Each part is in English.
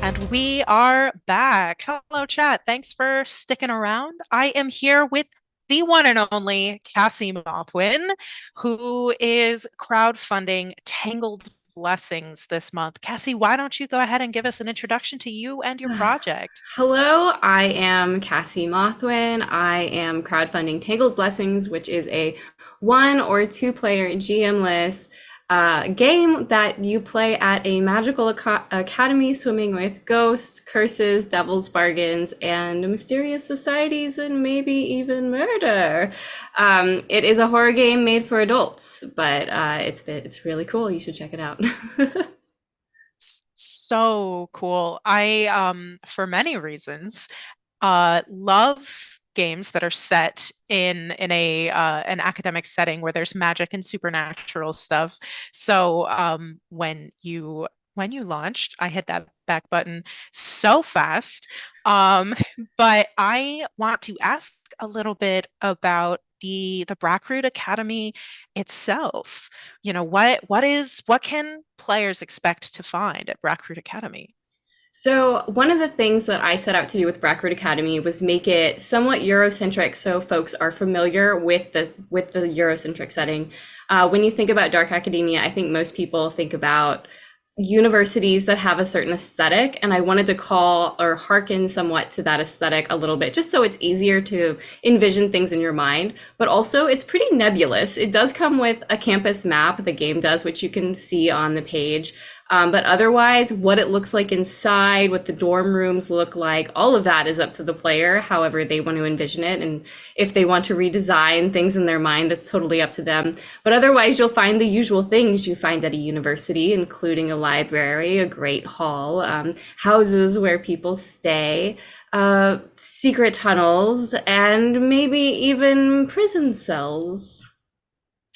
And we are back. Hello, chat. Thanks for sticking around. I am here with the one and only Cassi Mothwin, who is crowdfunding Tangled Blessings this month. Cassie, why don't you go ahead and give us an introduction to you and your project? Hello, I am Cassi Mothwin. I am crowdfunding Tangled Blessings, which is a one or two player GM-less game that you play at a magical academy swimming with ghosts, curses, devil's bargains, and mysterious societies, and maybe even murder. It is a horror game made for adults, but it's really cool. You should check it out. So cool. I for many reasons love games that are set in a an academic setting where there's magic and supernatural stuff. So when you launched, I hit that back button so fast. Um, but I want to ask a little bit about the Blackroot Academy itself. You know, what can players expect to find at Blackroot Academy? So one of the things that I set out to do with Blackroot Academy was make it somewhat Eurocentric, so folks are familiar with the Eurocentric setting. When you think about dark academia, I think most people think about universities that have a certain aesthetic, and I wanted to call or hearken somewhat to that aesthetic a little bit, just so it's easier to envision things in your mind. But also, it's pretty nebulous. It does come with a campus map, the game does, which you can see on the page. But otherwise, what it looks like inside, what the dorm rooms look like, all of that is up to the player, however they want to envision it. And if they want to redesign things in their mind, that's totally up to them. But otherwise, you'll find the usual things you find at a university, including a library, a great hall, houses where people stay, secret tunnels, and maybe even prison cells.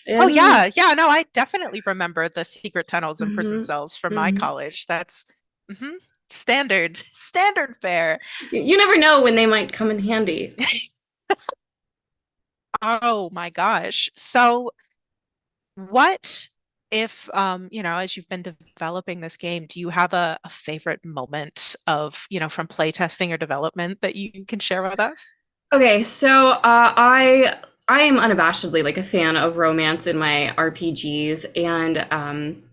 Oh And yeah, yeah, no, I definitely remember the secret tunnels and prison mhm, cells from my mhm. college. That's mhm, standard fare. You never know when they might come in handy. Oh my gosh. So what if you know, as you've been developing this game, do you have a favorite moment of, you know, from playtesting or development that you can share with us? Okay, so I am unabashedly like a fan of romance in my RPGs, and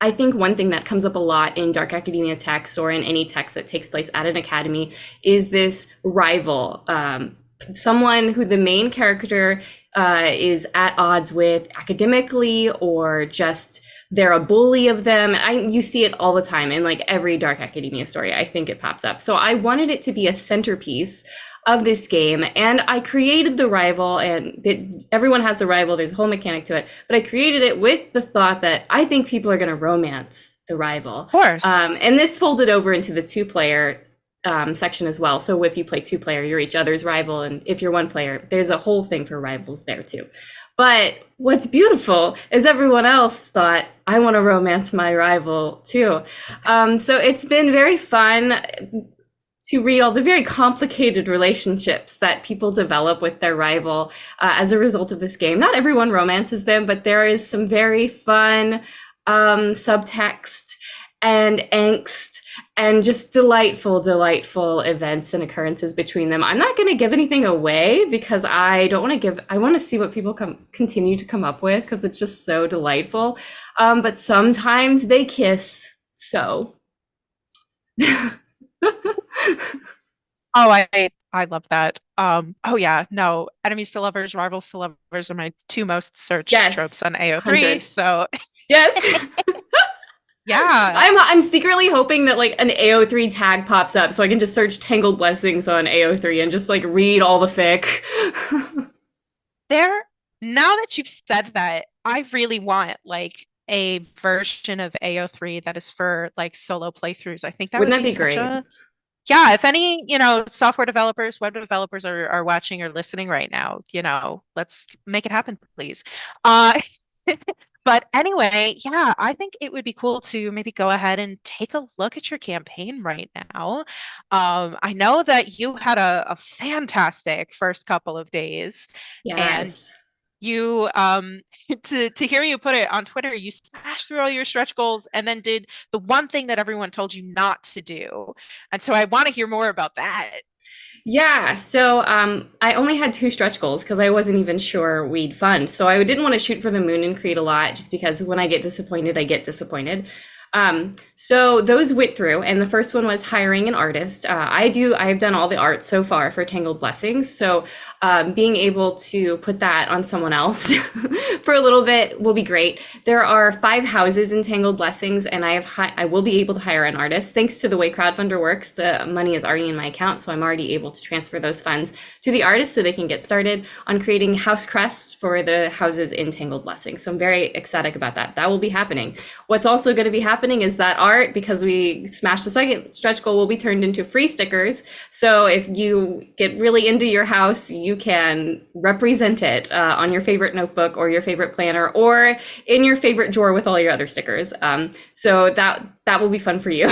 I think one thing that comes up a lot in dark academia text or in any text that takes place at an academy is this rival, someone who the main character is at odds with academically, or just they're a bully of them. You see it all the time in like every dark academia story. I think it pops up. So I wanted it to be a centerpiece of this game, and I created the rival, and everyone has a rival. There's a whole mechanic to it, but I created it with the thought that I think people are going to romance the rival. Of course. And this folded over into the two-player section as well. So if you play two-player, you're each other's rival, and if you're one player, there's a whole thing for rivals there too. But what's beautiful is everyone else thought, I want to romance my rival too. So it's been very fun to read all the very complicated relationships that people develop with their rival as a result of this game. Not everyone romances them, but there is some very fun subtext and angst and just delightful events and occurrences between them. I'm not going to give anything away because I don't want to give, I want to see what people continue to come up with because it's just so delightful. But sometimes they kiss. So. Oh, I love that. Oh yeah, no, enemies to lovers, rivals to lovers are my two most searched Yes, tropes on AO3. 100. So Yes. yeah. I'm secretly hoping that like an AO3 tag pops up so I can just search Tangled Blessings on AO3 and just like read all the fic. There, now that you've said that, I really want like a version of AO3 that is for like solo playthroughs. I think that Wouldn't would that be be such great? a yeah, if any, you know, software developers, web developers are watching or listening right now, you know, let's make it happen, please. Uh but anyway, yeah, I think it would be cool to maybe go ahead and take a look at your campaign right now. I know that you had a fantastic first couple of days, and Yes. You to hear you put it on Twitter, you smashed through all your stretch goals and then did the one thing that everyone told you not to do. And so I want to hear more about that. Yeah, so I only had two stretch goals because I wasn't even sure we'd fund. So I didn't want to shoot for the moon and create a lot just because when I get disappointed, I get disappointed. So those went through, and the first one was hiring an artist. I've done all the art so far for Tangled Blessings. So being able to put that on someone else for a little bit will be great. There are 5 houses in Tangled Blessings, and I will be able to hire an artist. Thanks to the way Crowdfundr works, the money is already in my account, so I'm already able to transfer those funds to the artist so they can get started on creating house crests for the houses in Tangled Blessings. So I'm very ecstatic about that. That will be happening. What's also going to be happening is that art, because we smashed the second stretch goal, will be turned into free stickers. So if you get really into your house, you can represent it on your favorite notebook or your favorite planner or in your favorite drawer with all your other stickers. So that will be fun for you.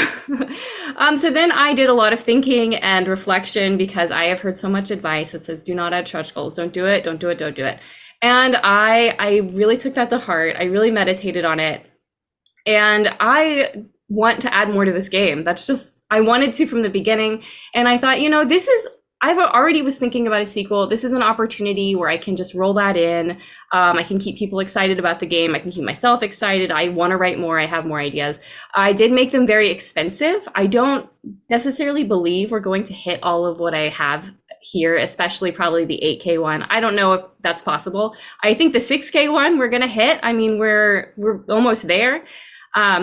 So then I did a lot of thinking and reflection because I have heard so much advice that says, do not add stretch goals. Don't do it. Don't do it. Don't do it. And I really took that to heart. I really meditated on it. And I want to add more to this game. That's just, I wanted to from the beginning. And I thought, I've already was thinking about a sequel. This is an opportunity where I can just roll that in. I can keep people excited about the game. I can keep myself excited. I want to write more. I have more ideas. I did make them very expensive. I don't necessarily believe we're going to hit all of what I have here, especially probably the 8K one. I don't know if that's possible. I think the 6K one we're going to hit. I mean, we're almost there,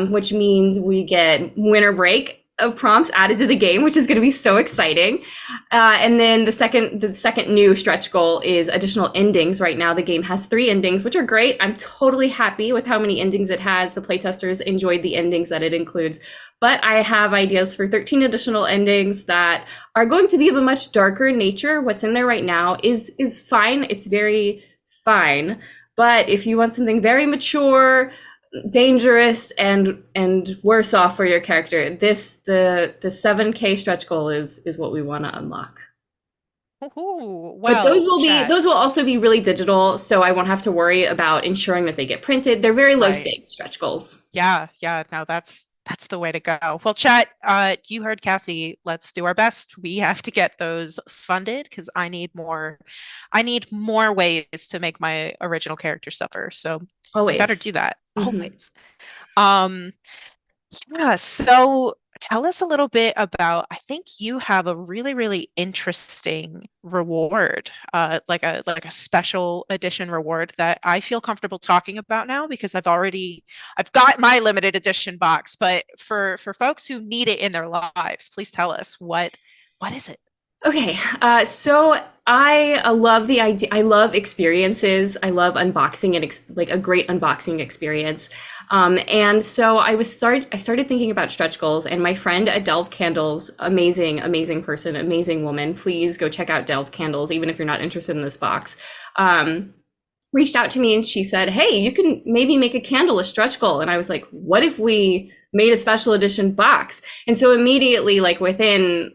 which means we get winter break of prompts added to the game, which is going to be so exciting. And then the second new stretch goal is additional endings. Right now, the game has 3 endings, which are great. I'm totally happy with how many endings it has. The playtesters enjoyed the endings that it includes. But I have ideas for 13 additional endings that are going to be of a much darker nature. What's in there right now is fine. It's very fine. But if you want something very mature, dangerous, and worse off for your character, the 7K stretch goal is what we want to unlock. Ooh, But well, chat. those will also be really digital, so I won't have to worry about ensuring that they get printed. They're very low Right. stakes stretch goals. Yeah, yeah. No, that's the way to go. Well, chat, you heard Cassie. Let's do our best. We have to get those funded because I need more ways to make my original character suffer. So we better Always. do that. Mhm. Always. Um, Yeah, so tell us a little bit about, I think you have a really, really interesting reward, like a special edition reward that I feel comfortable talking about now because I've got my limited edition box, but for folks who need it in their lives, please tell us what is it? Okay, so I love the idea. I love experiences. I love unboxing and like a great unboxing experience. And so I started thinking about stretch goals, and my friend at Delve Candles, amazing, amazing person, amazing woman. Please go check out Delve Candles, even if you're not interested in this box. Reached out to me and she said, "Hey, you can maybe make a candle a stretch goal." And I was like, "What if we made a special edition box?" And so immediately, like within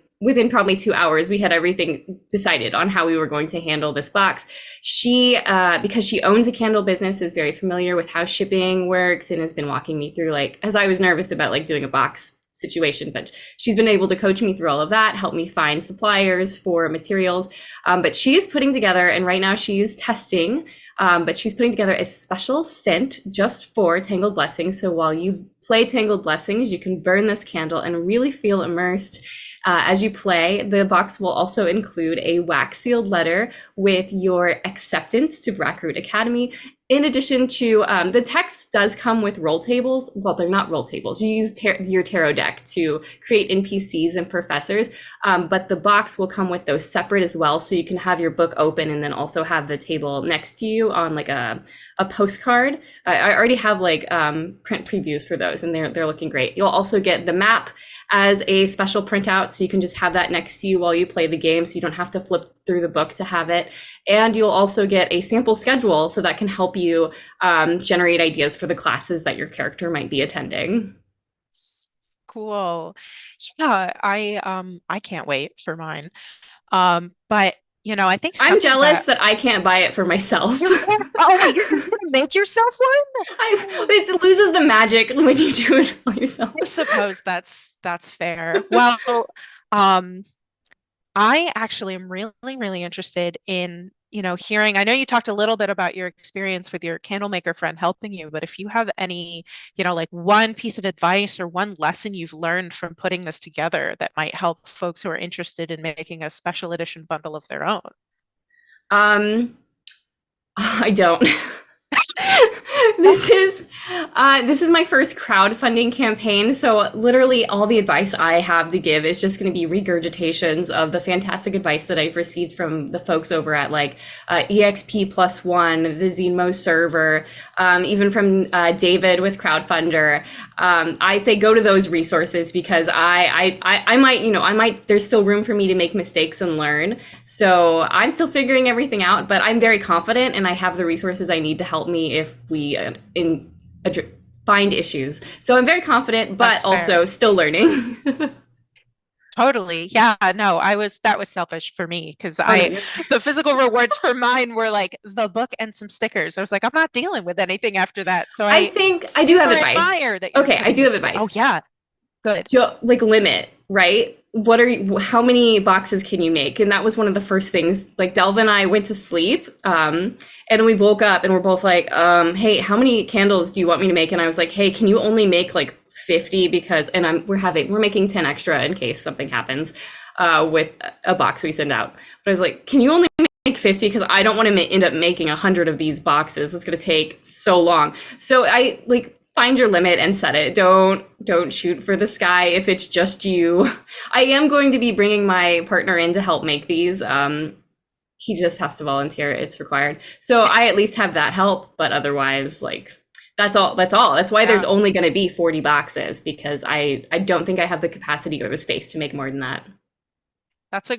probably 2 hours, we had everything decided on how we were going to handle this box. She, because she owns a candle business, is very familiar with how shipping works and has been walking me through, like, as I was nervous about like doing a box situation, but she's been able to coach me through all of that, help me find suppliers for materials. But she is putting together, and right now she's testing, but she's putting together a special scent just for Tangled Blessings. So while you play Tangled Blessings, you can burn this candle and really feel immersed as you play. The box will also include a wax sealed letter with your acceptance to Blackroot Academy. In addition to the text does come with roll tables. Well, they're not roll tables. You use your tarot deck to create NPCs and professors, but the box will come with those separate as well. So you can have your book open and then also have the table next to you on like a postcard. I already have like print previews for those, and they're looking great. You'll also get the map as a special printout, so you can just have that next to you while you play the game, so you don't have to flip through the book to have it. And you'll also get a sample schedule, so that can help you generate ideas for the classes that your character might be attending. Cool. Yeah, I can't wait for mine. But I think I'm something jealous that that I can't buy it for myself. you can't. Oh wait, you're gonna make yourself one? It loses the magic when you do it for yourself. I suppose that's fair. Well, um, I actually am really, really interested in, hearing. I know you talked a little bit about your experience with your candle maker friend helping you, but if you have any, like one piece of advice or one lesson you've learned from putting this together that might help folks who are interested in making a special edition bundle of their own. Um, I don't. This is this is my first crowdfunding campaign, so literally all the advice I have to give is just going to be regurgitations of the fantastic advice that I've received from the folks over at like EXP plus one, the Zenmo server, even from David with Crowdfundr. I say go to those resources because I might, there's still room for me to make mistakes and learn. So I'm still figuring everything out, but I'm very confident and I have the resources I need to help me if we find issues. So I'm very confident, but That's also fair. still learning. Totally. Yeah, no, that was selfish for me because Oh no, I, you're the physical rewards for mine were like the book and some stickers. I was like, I'm not dealing with anything after that. So I I think I do have super advice. admire that you're Okay, I putting do have this together. Oh advice. yeah, good. Like limit, right? What are you, how many boxes can you make? And that was one of the first things. Like Delva and I went to sleep, and we woke up and we're both like, hey, how many candles do you want me to make? And I was like, hey, can you only make like 50 because we're making 10 extra in case something happens with a box we send out. But I was like, can you only make 50 because I don't want to end up making 100 of these boxes. It's going to take so long. So I like find your limit and set it. Don't shoot for the sky if it's just you. I am going to be bringing my partner in to help make these. He just has to volunteer. It's required. So I at least have that help, but otherwise, like that's all. That's all. That's why there's Yeah, only going to be 40 boxes because I don't think I have the capacity or the space to make more than that. that's a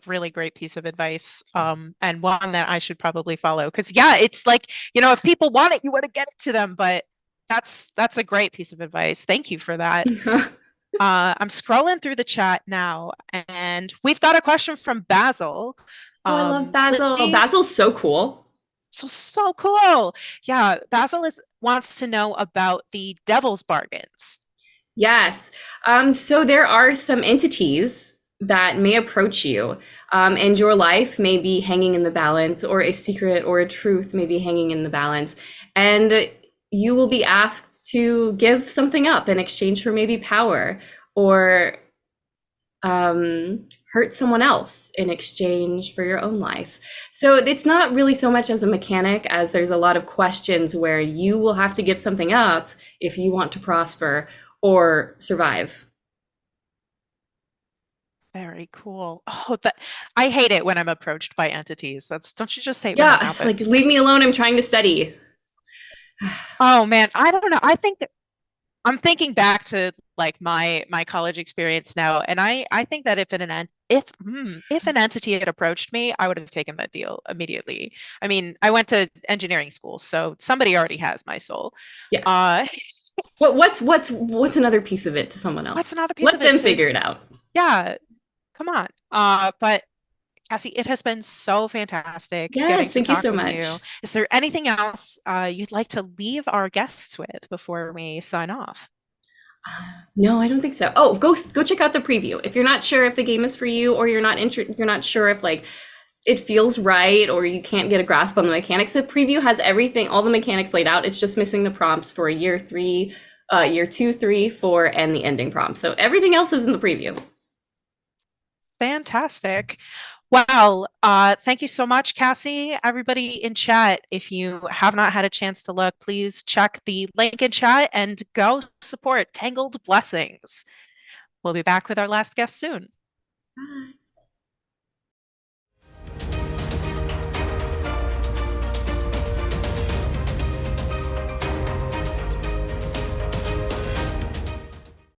really great piece of advice. And one that I should probably follow because yeah, it's like, if people want it, you want to get it to them, but that's a great piece of advice. Thank you for that. I'm scrolling through the chat now, and we've got a question from Basil. Oh, I love Basil. Please, Basil's so cool. so cool. Yeah, Basil is wants to know about the devil's bargains. Yes. So there are some entities that may approach you, and your life may be hanging in the balance, or a secret or a truth may be hanging in the balance. And you will be asked to give something up in exchange for maybe power or hurt someone else in exchange for your own life. So it's not really so much as a mechanic as there's a lot of questions where you will have to give something up if you want to prosper or survive. Very cool. Oh, that I hate it when I'm approached by entities. Don't you just hate when Yeah, that it's like happens? leave me alone. I'm trying to study. Oh man, I don't know. I think I'm thinking back to like my college experience now, and I think that if an entity had approached me, I would have taken that deal immediately. I mean, I went to engineering school, so somebody already has my soul. Yeah. Uh, What's another piece of it to someone what's else? another piece Let of it them to, figure it out. yeah, come on. But Cassie, it has been so fantastic getting Yes, to thank you talk so with you. much. Is there anything else you'd like to leave our guests with before we sign off? No, I don't think so. Oh, go check out the preview. If you're not sure if the game is for you or you're not sure if like it feels right or you can't get a grasp on the mechanics, the preview has everything, all the mechanics laid out. It's just missing the prompts for year 3, year 2, 3, 4, and the ending prompt. So everything else is in the preview. Fantastic. Well, thank you so much, Cassie. Everybody in chat, if you have not had a chance to look, please check the link in chat and go support Tangled Blessings. We'll be back with our last guest soon. Bye.